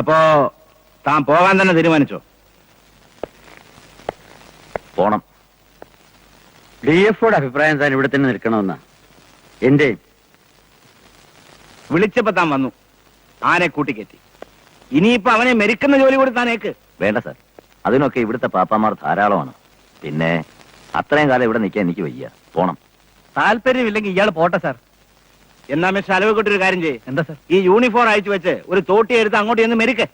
അപ്പോ താൻ പോകാൻ തന്നെ തീരുമാനിച്ചോ? പോണം. DFOയുടെ അഭിപ്രായം താൻ ഇവിടെ തന്നെ നിൽക്കണമെന്നാ എന്റെ. വിളിച്ചപ്പോ താൻ വന്നു, ആനെ കൂട്ടിക്കെറ്റി. ഇനിയിപ്പോ അവനെ മെരിക്കുന്ന ജോലി കൂടി താനേക്ക്. വേണ്ട സാർ, അതിനൊക്കെ ഇവിടുത്തെ പാപ്പാമാർ ധാരാളമാണ്. പിന്നെ അത്രയും കാലം ഇവിടെ നിൽക്കാൻ എനിക്ക് വയ്യ. പോണം. താല്പര്യമില്ലെങ്കിൽ ഇയാൾ പോട്ടെ സാർ. എന്നാ മിസ്റ്റർ അലവ് കൊണ്ടൊരു കാര്യം ചെയ്യേ. എന്താ സാർ? ഈ യൂണിഫോം അയച്ചു വെച്ച് ഒരു തോട്ടി എടുത്ത് അങ്ങോട്ട് ചെന്ന് മെരുക്ക്.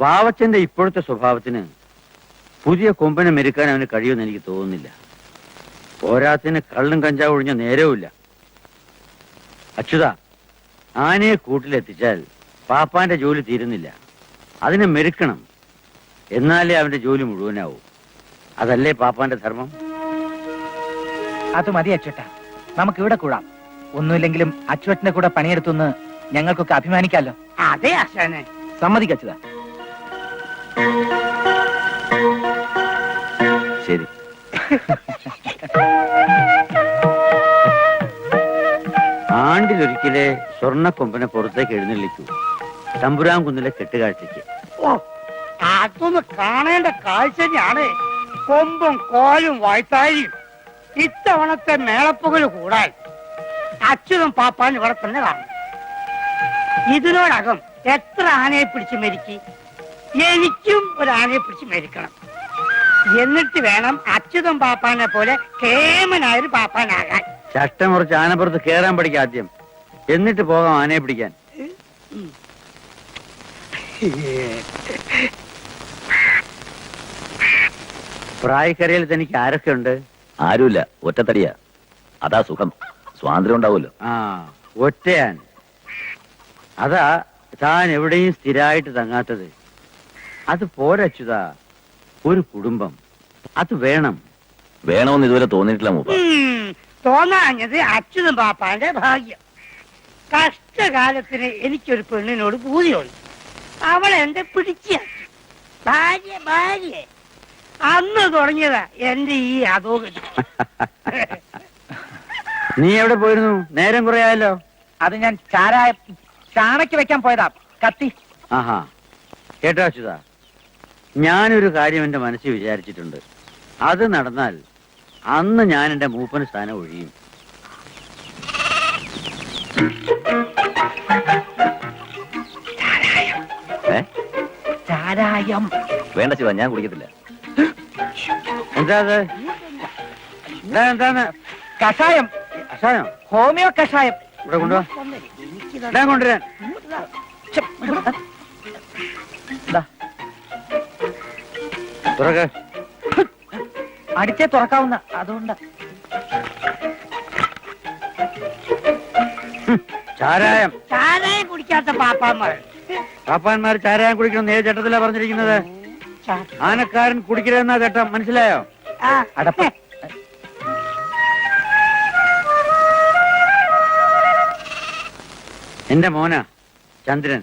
വാവച്ചന്റെ ഇപ്പോഴത്തെ സ്വഭാവത്തിന് പുതിയ കൊമ്പനെ മെരുക്കാൻ അവന് കഴിയുമെന്ന് എനിക്ക് തോന്നുന്നില്ല. പോരാത്തിന് കള്ളും കഞ്ചാവ് ഒഴിഞ്ഞ നേരവുമില്ല. അച്യുത, ആനയെ കൂട്ടിലെത്തിച്ചാൽ പാപ്പാന്റെ ജോലി തീരുന്നില്ല. അതിനെ മെരുക്കണം, എന്നാലേ അവന്റെ ജോലി മുഴുവനാവൂ. അതല്ലേ പാപ്പാന്റെ ധർമ്മം? അത് മതി അച്ചുവേട്ട, നമുക്ക് ഇവിടെ കൂടാം. ഒന്നുമില്ലെങ്കിലും അച്ചുവേട്ടന്റെ കൂടെ പണിയെടുത്തുനിന്ന് ഞങ്ങൾക്കൊക്കെ അഭിമാനിക്കാമല്ലോ. അതെ ആശാനെ, സമ്മതിക്കച്ചതാ. ശരി. ആണ്ടിലൊരിക്കലെ സ്വർണ്ണക്കൊമ്പനെ പുറത്തേക്ക് എഴുന്നള്ളിക്കൂ, തമ്പുരാൻകുന്നിലെ കെട്ടുകാഴ്ചയ്ക്ക്. ഓ, അതൊന്ന് കാണേണ്ട കാഴ്ച തന്നെയാണ്. കൊമ്പും കോലും വായ്ത്താരിയും ഇത്തവണത്തെ മേളപ്പുകൾ കൂടാൻ അച്യുതം പാപ്പാൻ ഇവിടെ തന്നെ കാണും. ഇതിനോടകം എത്ര ആനയെ പിടിച്ച് മെരുക്കി. എനിക്കും ഒരു ആനയെ പിടിച്ച് മെരുക്കണം. എന്നിട്ട് വേണം അച്യുതം പാപ്പാനെ പോലെ കേമനായൊരു പാപ്പാനാകാൻ. ചട്ടം കുറച്ച് ആനപ്പുറത്ത് കേറാൻ പഠിക്കാം ആദ്യം, എന്നിട്ട് പോകാം ആനയെ പിടിക്കാൻ. പ്രായക്കരയിൽ തനിക്ക് ആരൊക്കെ ഉണ്ട്? ആരുമില്ല, ഒറ്റത്തടിയാ. അതാ സുഖം, സ്വാതന്ത്ര്യം ഉണ്ടാവുമല്ലോ. ആ, ഒറ്റയാൻ. അതാ താൻ എവിടെയും സ്ഥിരമായിട്ട് തങ്ങാത്തത്. അത് പോരച്ചുതാ, ഒരു കുടുംബം അത് വേണം. വേണമെന്ന് ഇതുവരെ തോന്നിയിട്ടില്ല മൂപ്പ. തോന്നാഞ്ഞത് അച്യുതം പാപ്പാന്റെ ഭാഗ്യം. കഷ്ടകാലത്തിന് എനിക്കൊരു പെണ്ണിനോട് പൂതിയുണ്ട്. അവളെ എന്റെ പിടിച്ച ഭാര്യ ഭാര്യ അന്ന് തുടങ്ങിയതാ എന്റെ ഈ അധോഗതി. നീ എവിടെ പോയിരുന്നു? നേരം കുറെ ആയല്ലോ. അത് ഞാൻ ചാണയ്ക്ക് വെക്കാൻ പോയതാ, കത്തി. ആഹാ, കേട്ടോ അച്യുതാ, ഞാനൊരു കാര്യം എന്റെ മനസ്സിൽ വിചാരിച്ചിട്ടുണ്ട്. അത് നടന്നാൽ അന്ന് ഞാൻ എന്റെ മൂപ്പന് സ്ഥാനം ഒഴിയും. ചാരായം വേണ്ട ശിവ, ഞാൻ കുടിക്കത്തില്ല. എന്താ അത്? എന്താണ്? കഷായം. കഷായം? ഹോമിയോ കഷായം. ഇവിടെ കൊണ്ടുവാ. ഞാൻ കൊണ്ടുവരാൻ. തുറക്ക്. അടിച്ചേ തുറക്കാവുന്ന, അതുകൊണ്ട്. ചാരായം. ചാരായം കുടിക്കാത്ത പാപ്പാന്മാർ. പാപ്പാന്മാർ ചാരായം കുടിക്കണം ഏത് ചട്ടത്തിലാ പറഞ്ഞിരിക്കുന്നത്? ആനക്കാരൻ കുടിക്കരുതെന്നാ ചട്ടം, മനസ്സിലായോ? അടപ്പ്. എന്റെ മോനാ ചന്ദ്രൻ.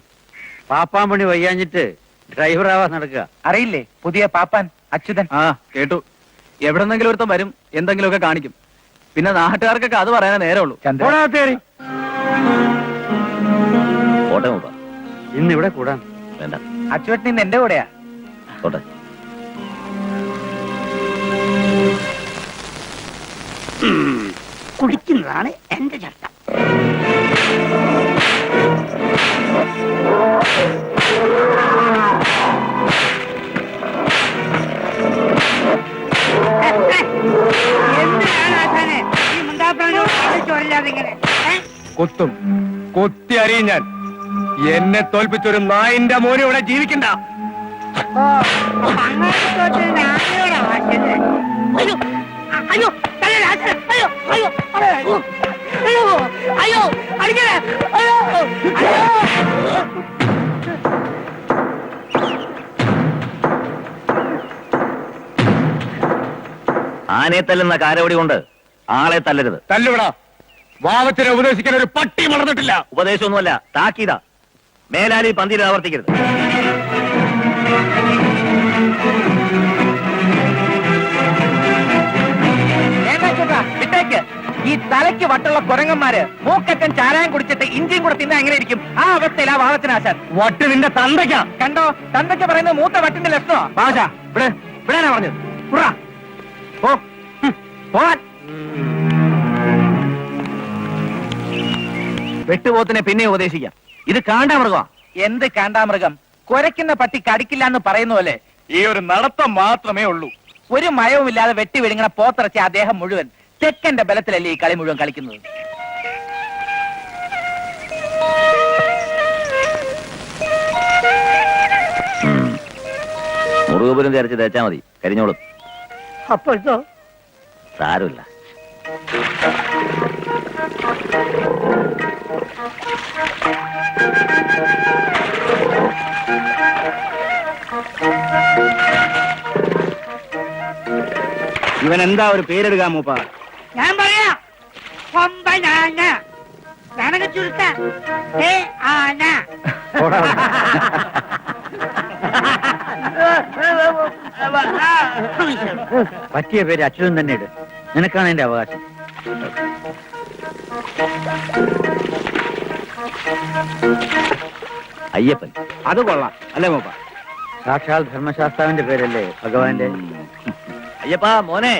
പാപ്പാൻ പണി വയ്യാഞ്ഞിട്ട് ഡ്രൈവറാവാ നടക്കുക. അറിയില്ലേ പുതിയ പാപ്പാൻ അച്യുതൻ? ആ, കേട്ടു. എവിടെന്നെങ്കിലും ഒരുത്തം വരും, എന്തെങ്കിലുമൊക്കെ കാണിക്കും. പിന്നെ നാട്ടുകാർക്കൊക്കെ അത് പറയാനേ നേരമുള്ളൂ. കോട്ടെ മൂപ്പ, ഇന്ന് ഇവിടെ കൂടാൻ വേണ്ട. അച്ചുവേട്ടൻ ഇന്ന് എന്റെ കൂടെയാ. കോട്ടെ. കുടിക്കുന്നതാണ് എന്റെ ചട്ടം. എന്തിനാണ് ആശാനെ ഈ മുണ്ടാപ്രാണിയോട് ചോരില്ലാതെ ഇങ്ങനെ? കൊത്തും, കൊത്തി അറിയും ഞാൻ. എന്നെ തോൽപ്പിച്ചൊരു നായിന്റെ മോനും ഇവിടെ ജീവിക്കണ്ട. ഓ, അങ്ങോട്ട് തോറ്റതിന് ആനയോടാ വാശിയല്ലേ? അയ്യോ അയ്യോ തലയിൽ ആശാൻ. അയ്യോ അയ്യോ അയ്യോ അയ്യോ അയ്യോ അടിക്കണേ. അയ്യോ അയ്യോ. ആനയെ തല്ലുന്ന കാരവടി കൊണ്ട് ആളെ തല്ലരുത്. തല്ലുവിടാ. വാവച്ചനെ ഉപദേശിക്കാൻ ഒരു പട്ടി വളർന്നിട്ടില്ല. ഉപദേശമൊന്നുമല്ല, താക്കീതാ. മേലാലി പന്തിയിൽ ആവർത്തിക്കരുത്. വിട്ടേക്ക്. ഈ തലയ്ക്ക് വട്ടുള്ള കുരങ്ങന്മാര് മൂക്കറ്റൻ ചാരായം കുടിച്ചിട്ട് ഇഞ്ചിയും കൂടെ തിന്നാ എങ്ങനെ ഇരിക്കും? ആ അവസ്ഥയിലാ വാവച്ചനാശാൻ. വട്ട് നിന്റെ തന്തയ്ക്കാ. കണ്ടോ, തന്തയ്ക്ക് പറയുന്നത് മൂത്ത വട്ടിന്റെ ലക്ഷണോ? ബാവച്ച ഇവിടെ ഇവിടെയാ പറഞ്ഞത്. ഉറാ. പോ. പോവാൻ. വെട്ടുപോത്തിനെ പിന്നെ ഉപദേശിക്കാം. ഇത് കാണ്ടാമൃഗമാ. എന്ത് കാണ്ടാമൃഗം? കുരയ്ക്കുന്ന പട്ടി കടിക്കില്ല എന്ന് പറയുന്ന പോലെ ഈ ഒരു നടത്തം മാത്രമേ ഉള്ളൂ. ഒരു മയവുമില്ലാതെ വെട്ടി വിഴുങ്ങണ പോത്തിറച്ച അദ്ദേഹം മുഴുവൻ ചെക്കന്റെ ബലത്തിലല്ലേ ഈ കളി മുഴുവൻ കളിക്കുന്നത്. മുറുകപുരം തേരച്ച് തേച്ചാ മതി, കരിഞ്ഞോളും. അപ്പോഴത്തോ സാരമില്ല. ഇവൻ എന്താ ഒരു പേരെടുക്കാൻ മൂപ്പ? ഞാൻ പറയാ കൊമ്പനാന ഞാനൊക്കെ ചുരുക്ക ആന. പറ്റിയ പേര് അച്യുതൻ തന്നെ ഇട്. നിനക്കാണ് എന്റെ അവകാശം. അയ്യപ്പൻ. അത് കൊള്ളാം അല്ലേ മൂപ്പ? സാക്ഷാൽ ധർമ്മശാസ്താവിന്റെ പേരല്ലേ ഭഗവാന്റെ. അയ്യപ്പാ മോനെ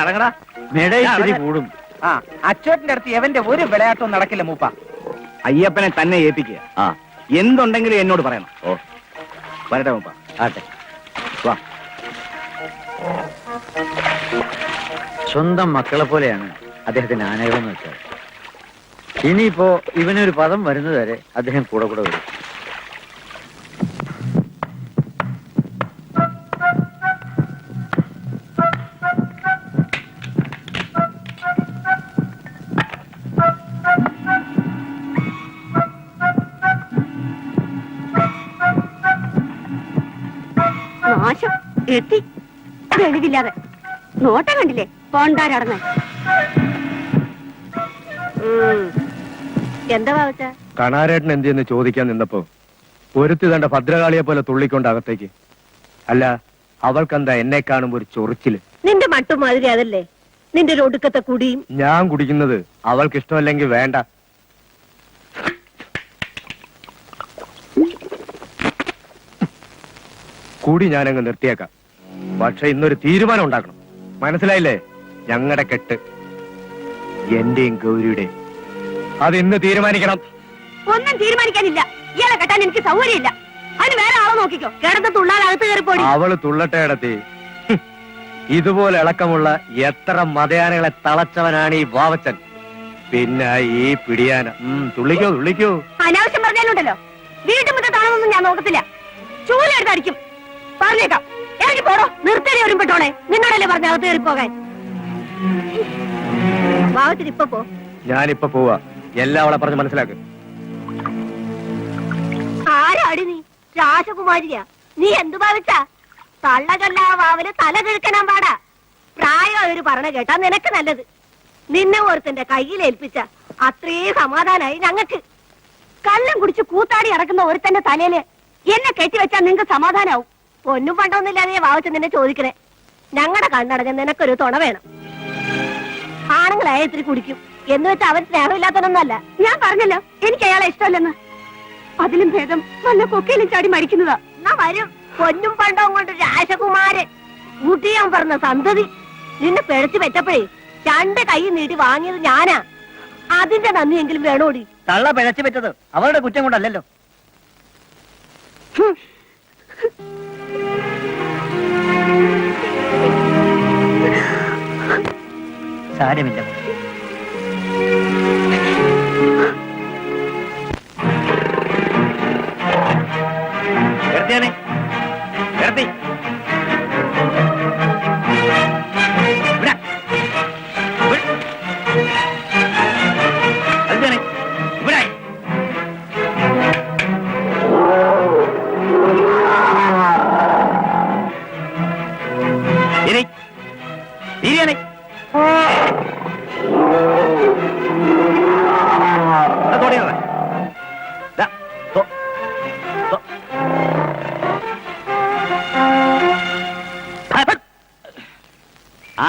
അടങ്ങടാ. മേട ഇത്തിരി കൂടും. ആ അച്ചോട്ടിന്റെ അടുത്ത് എവന്റെ ഒരു വിളയാട്ടവും നടക്കില്ല മൂപ്പ. അയ്യപ്പനെ തന്നെ ഏൽപ്പിക്കുക. ആ എന്തുണ്ടെങ്കിലും എന്നോട് പറയണം. ഓ വരട്ടെ മൂപ്പ. ആട്ടെ. വാ. സ്വന്തം മക്കളെ പോലെയാണ് അദ്ദേഹത്തിന്റെ ആനകളെന്ന് വെച്ചാൽ. ഇനിയിപ്പോ ഇവനൊരു പദം വരുന്നത് വരെ അദ്ദേഹം കൂടെ കൂടെ വരും. നാശം എത്തി വെളിവില്ലാതെ നോട്ടം കണ്ടില്ലേ പോണ്ടാരടന്ന്. എന്താ ഭാവച്ച? കണാരേട്ടൻ എന്തെന്ന് ചോദിക്കാൻ നിന്നപ്പോ ഒരുത്തി തന്റെ ഭദ്രകാളിയെ പോലെ തുള്ളിക്കൊണ്ട് അകത്തേക്ക്. അല്ല അവൾക്കെന്താ എന്നെ കാണുമ്പോ ഒരു ചൊറിച്ചില്? നിന്റെ മട്ടുമാതിരി അതല്ലേ നിന്റെ ഒരു ഒടുക്കത്തെ കുടിയും. ഞാൻ കുടിക്കുന്നത് അവൾക്ക് ഇഷ്ടമല്ലെങ്കിൽ വേണ്ട. കൂടി ഞാനങ്ങ് നിർത്തിയേക്കാം. പക്ഷെ ഇന്നൊരു തീരുമാനം ഉണ്ടാക്കണം. മനസ്സിലായില്ലേ? ഞങ്ങളുടെ കെട്ട് എന്റെയും ഗൗരിയുടെയും. അത് ഇന്ന് തീരുമാനിക്കണം. ഒന്നും തീരുമാനിക്കാനില്ല. ഇയാളെ കെട്ടാൻ എനിക്ക് സൗകര്യമില്ല. അതിന് വേറെ ആളെ നോക്കിക്കോ. കിടന്ന് തുള്ളാനകത്ത് കയറിപ്പോടി. അവള് തുള്ളട്ടെ കിടത്തി. ഇതുപോലെ ഇളക്കമുള്ള എത്ര മതയാനകളെ തളച്ചവനാണ് ഈ വാവച്ചൻ. പിന്നെ ഈ പിടിയാന. തുള്ളിക്കോ തുള്ളിക്കോ. അനാവശ്യം പറഞ്ഞാലുണ്ടല്ലോ വീട്ടുമുറ്റത്താണെന്നൊന്നും ഞാൻ നോക്കത്തില്ല. ചൂലെടുത്തടിക്കും. പറഞ്ഞേക്കാം. എനിക്ക് പോടോ. നിർത്തലേ ഒരുമ്പെട്ടോണേ. നിന്നോടല്ലേ പറഞ്ഞ അകത്ത് കയറിപ്പോകാൻ. ഭാവത്തിന് ഇപ്പൊ പോ. ഞാനിപ്പോ പോവാ. എല്ലാം അവളെ പറഞ്ഞ് മനസ്സിലാക്ക്. ആരാടി നീ? രാജകുമാരിയാ. നീ എന്തു ഭാവിച്ചാ? തള്ളകല്ലാ വാവില് തല കിഴക്കനാൻ പാടാ. പ്രായം അവര് പറഞ്ഞ കേട്ടാ നിനക്ക് നല്ലത്. നിന്നെ ഓർത്തിന്റെ കയ്യിൽ ഏൽപ്പിച്ച അത്രേ സമാധാനായി ഞങ്ങക്ക്. കള്ളം കുടിച്ച് കൂത്താടി അടക്കുന്ന ഒരുത്തന്റെ തലയില് എന്നെ കെട്ടിവെച്ചാ നിങ്ങക്ക് സമാധാനാവും. പൊന്നും പണ്ടൊന്നുമില്ലാതെ വാവച്ച നിന്നെ ചോദിക്കണേ. ഞങ്ങളുടെ കണ്ണടഞ്ഞ നിനക്കൊരു തുണ വേണം. ആണുങ്ങളായ ഇത്തിരി കുടിക്കും എന്ന് വെച്ചാൽ അവൻ സ്നേഹമില്ലാത്തതൊന്നല്ല. ഞാൻ പറഞ്ഞല്ലോ എനിക്ക് അയാളെ ഇഷ്ടമല്ലെന്ന്. അതിലും ഭേദം വല്ല കൊക്കയിലും ചാടി മരിക്കുന്നതാ. എന്നാ വരും. പൊന്നും പണ്ടവും കൊണ്ട് രാജകുമാരൻ ഊട്ടിയാൻ പറഞ്ഞ സന്തതി നിന്നെ പിഴച്ചു വെച്ചപ്പോഴേ 2 കൈ നീട്ടി വാങ്ങിയത് ഞാനാ. അതിന്റെ നന്ദിയെങ്കിലും വേണോടി. തള്ള പിഴച്ചു പറ്റത് അവരുടെ കുറ്റം കൊണ്ടല്ലോ. സാരമില്ല.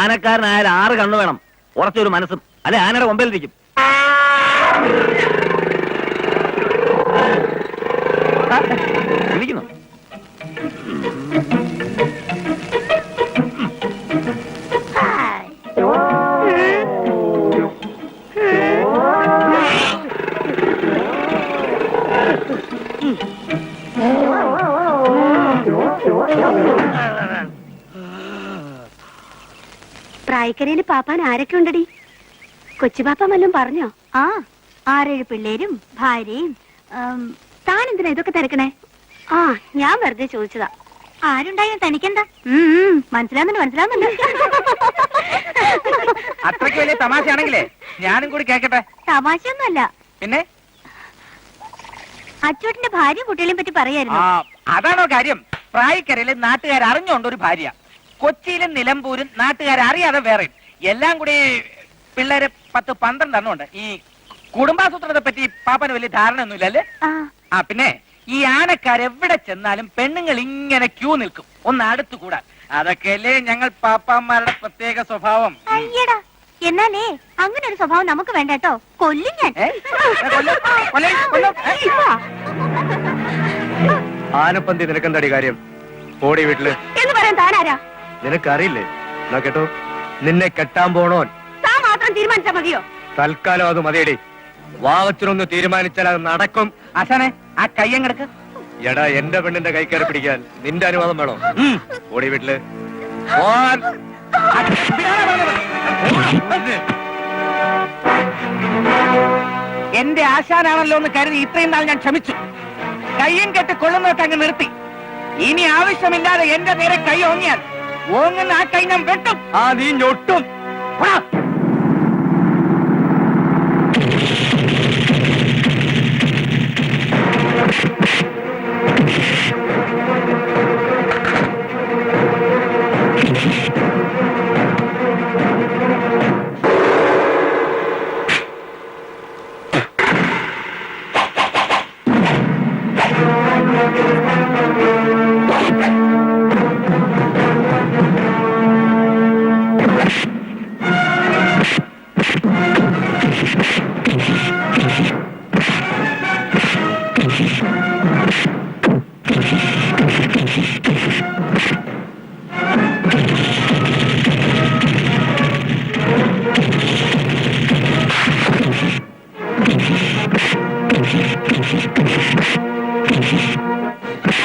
ആനക്കാരനായാലും 6 കണ്ണു വേണം, ഉറച്ചൊരു മനസ്സും. അല്ലെ ആനയുടെ കൊമ്പയിലിരിക്കും. വിളിക്കുന്നു. പ്രായക്കരയില് പാപ്പാൻ ആരൊക്കെ ഉണ്ടടി? കൊച്ചുപാപ്പ വല്ലതും പറഞ്ഞോ? ആ 6-7 പിള്ളേരും ഭാര്യയും. താൻ എന്തിനാ ഇതൊക്കെ തിരക്കണേ? ആ ഞാൻ വെറുതെ ചോദിച്ചതാ. ആരുണ്ടായും തനിക്കെന്താ? മനസ്സിലാവുന്നുണ്ട്. അത്രയ്ക്ക് വലിയ തമാശയാണെങ്കിലേ ഞാനും കൂടി കേക്കട്ടെ. തമാശയൊന്നുമല്ല. പിന്നെ അച്ചോട്ടിന്റെ ഭാര്യയും കുട്ടികളെയും പറ്റി പറയായിരുന്നു. അതാണോ കാര്യം? പ്രായക്കരയില് നാട്ടുകാർ അറിഞ്ഞോണ്ട് ഒരു ഭാര്യ, കൊച്ചിയിലും നിലമ്പൂരും നാട്ടുകാർ അറിയാതെ വേറെ, എല്ലാം കൂടി പിള്ളേര് 10-12 എണ്ണമുണ്ട്. ഈ കുടുംബാസൂത്രത്തെ പറ്റി പാപ്പന് വലിയ ധാരണ ഒന്നുമില്ല അല്ലേ? പിന്നെ ഈ ആനക്കാരെവിടെ ചെന്നാലും പെണ്ണുങ്ങൾ ഇങ്ങനെ ക്യൂ നിൽക്കും ഒന്ന് അടുത്തു കൂടാൻ. അതൊക്കെയല്ലേ ഞങ്ങൾ പാപ്പാന്മാരുടെ പ്രത്യേക സ്വഭാവം. അയ്യടാ, എന്നാലേ അങ്ങനെ ഒരു സ്വഭാവം നമുക്ക് വേണ്ട കേട്ടോ. കൊല്ലും ഞാൻ. ആനപ്പന്തി നിനക്കെന്താടി കാര്യം? ഓടി വീട്ടില് എന്ന് പറയാൻ താനാരാ? നിനക്കറിയില്ലേ? എന്നാ കേട്ടോ, നിന്നെ കെട്ടാൻ പോണോൻ താൻ മാത്രം തീരുമാനിച്ചാ മതിയോ? തൽക്കാലം അത് മതിയടി. വാവച്ചനൊന്ന് തീരുമാനിച്ചാൽ അത് നടക്കും. ആശാനെ, ആ കയ്യങ്ങെടുക്ക്. എടാ, എന്റെ പെണ്ണിന്റെ കൈക്കറി പിടിക്കാൻ നിന്റെ അനുവാദം വേണോ? ഓടി വീട്ടില് എന്റെ ആശാനാണല്ലോ എന്ന് കരുതി ഇത്രയും നാൾ ഞാൻ ക്ഷമിച്ചു. കയ്യും കെട്ട് കൊള്ളുന്നതൊക്കെ അങ്ങ് നിർത്തി. ഇനി ആവശ്യമില്ലാതെ എന്റെ നേരെ കൈ ഓങ്ങിയാൽ ഓങ്ങുന്ന ആ കൈ ഞാൻ വെട്ടും. നീ ഞൊട്ടും.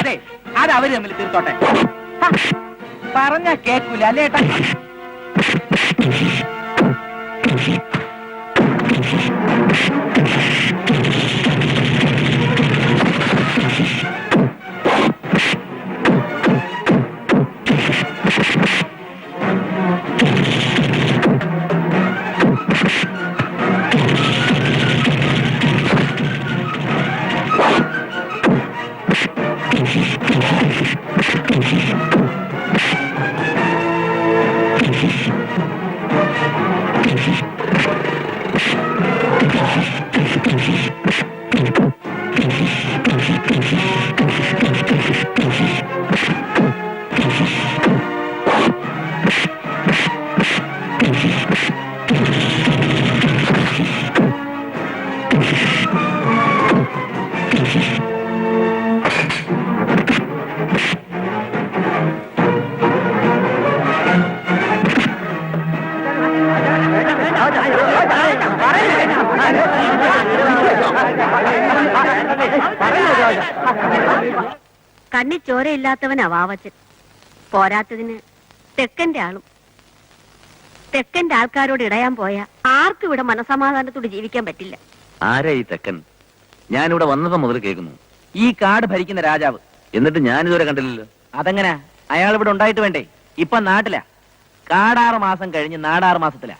അതെ, അത് അവര് തമ്മിൽ തീർത്തോട്ടെ. പറഞ്ഞ കേൾക്കൂല അല്ലേ ഏട്ടാ? കണ്ണി ചോരയില്ലാത്തവനാ വാവച്ചൻ. പോരാത്തതിന് തെക്കന്റെ ആളും. തെക്കന്റെ ആൾക്കാരോട് ഇടയാൻ പോയ ആർക്കും ഇവിടെ മനസമാധാനത്തോട് ജീവിക്കാൻ പറ്റില്ല. ആരാ ഈ തെക്കൻ? ഞാനിവിടെ വന്നപ്പോ മുതൽ കേൾക്കുന്നു. ഈ കാട് ഭരിക്കുന്ന രാജാവ്. എന്നിട്ട് ഞാനിതുവരെ കണ്ടില്ലല്ലോ. അതെങ്ങനാ? അയാൾ ഇവിടെ ഉണ്ടായിട്ട് വേണ്ടേ? ഇപ്പൊ നാട്ടിലാ. കാട് 6 മാസം കഴിഞ്ഞ് നാട് 6 മാസത്തിലാ.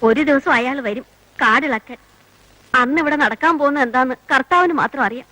ഒരു ദിവസം അയാൾ വരും കാടിളക്കാൻ. അന്ന് ഇവിടെ നടക്കാൻ പോകുന്നത് എന്താന്ന് കർത്താവിന് മാത്രം അറിയാം.